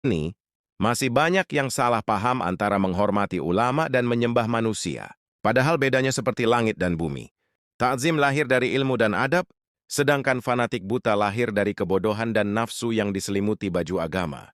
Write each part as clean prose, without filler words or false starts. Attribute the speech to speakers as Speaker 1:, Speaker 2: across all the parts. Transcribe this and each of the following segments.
Speaker 1: Ini, masih banyak yang salah paham antara menghormati ulama dan menyembah manusia. Padahal bedanya seperti langit dan bumi. Ta'zim lahir dari ilmu dan adab, sedangkan fanatik buta lahir dari kebodohan dan nafsu yang diselimuti baju agama.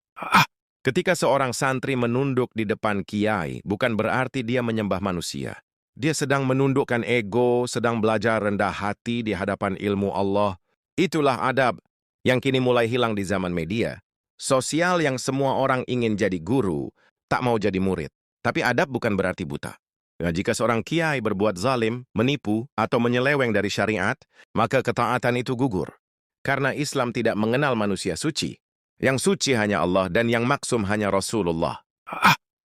Speaker 1: Ketika seorang santri menunduk di depan kiai, bukan berarti dia menyembah manusia. Dia sedang menundukkan ego, sedang belajar rendah hati di hadapan ilmu Allah. Itulah adab yang kini mulai hilang di zaman media. Sosial yang semua orang ingin jadi guru, tak mau jadi murid. Tapi adab bukan berarti buta. Nah, jika seorang kiai berbuat zalim, menipu, atau menyeleweng dari syariat, maka ketaatan itu gugur. Karena Islam tidak mengenal manusia suci. Yang suci hanya Allah dan yang maksum hanya Rasulullah.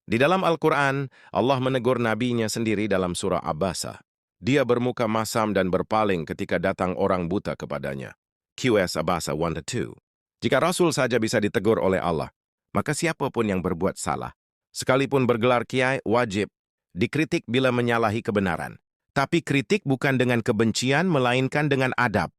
Speaker 1: Di dalam Al-Quran, Allah menegur nabinya sendiri dalam surah Abasa. Dia bermuka masam dan berpaling ketika datang orang buta kepadanya. QS Abasa 1-2. Jika Rasul saja bisa ditegur oleh Allah, maka siapapun yang berbuat salah, sekalipun bergelar kiai, wajib dikritik bila menyalahi kebenaran. Tapi kritik bukan dengan kebencian, melainkan dengan adab.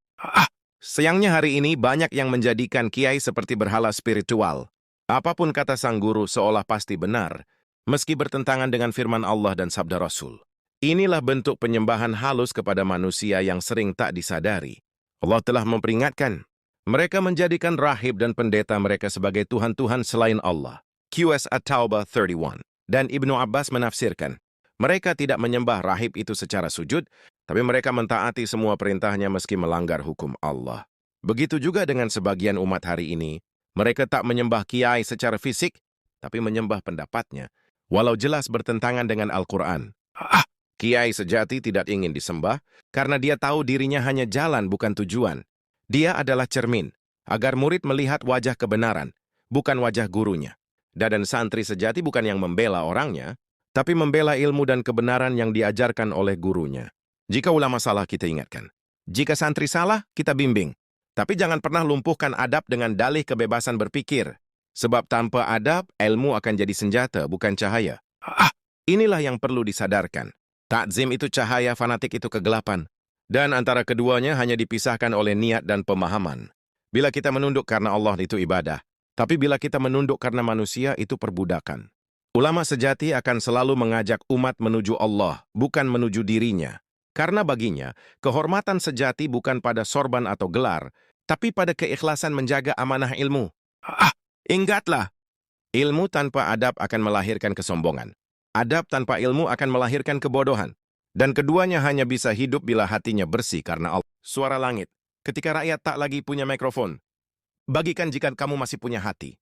Speaker 1: Sayangnya hari ini banyak yang menjadikan kiai seperti berhala spiritual. Apapun kata sang guru seolah pasti benar, meski bertentangan dengan firman Allah dan sabda Rasul. Inilah bentuk penyembahan halus kepada manusia yang sering tak disadari. Allah telah memperingatkan, mereka menjadikan rahib dan pendeta mereka sebagai Tuhan-Tuhan selain Allah. QS At-Taubah 31. Dan Ibnu Abbas menafsirkan, mereka tidak menyembah rahib itu secara sujud, tapi mereka mentaati semua perintahnya meski melanggar hukum Allah. Begitu juga dengan sebagian umat hari ini, mereka tak menyembah kiai secara fisik, tapi menyembah pendapatnya, walau jelas bertentangan dengan Al-Quran. Kiai sejati tidak ingin disembah, karena dia tahu dirinya hanya jalan bukan tujuan. Dia adalah cermin, agar murid melihat wajah kebenaran, bukan wajah gurunya. Dan santri sejati bukan yang membela orangnya, tapi membela ilmu dan kebenaran yang diajarkan oleh gurunya. Jika ulama salah, kita ingatkan. Jika santri salah, kita bimbing. Tapi jangan pernah lumpuhkan adab dengan dalih kebebasan berpikir. Sebab tanpa adab, ilmu akan jadi senjata, bukan cahaya. Inilah yang perlu disadarkan. Ta'zim itu cahaya, fanatik itu kegelapan. Dan antara keduanya hanya dipisahkan oleh niat dan pemahaman. Bila kita menunduk karena Allah, itu ibadah. Tapi bila kita menunduk karena manusia, itu perbudakan. Ulama sejati akan selalu mengajak umat menuju Allah, bukan menuju dirinya. Karena baginya, kehormatan sejati bukan pada sorban atau gelar, tapi pada keikhlasan menjaga amanah ilmu. Ingatlah, ilmu tanpa adab akan melahirkan kesombongan. Adab tanpa ilmu akan melahirkan kebodohan. Dan keduanya hanya bisa hidup bila hatinya bersih karena Allah. Suara langit, ketika rakyat tak lagi punya mikrofon. Bagikan jika kamu masih punya hati.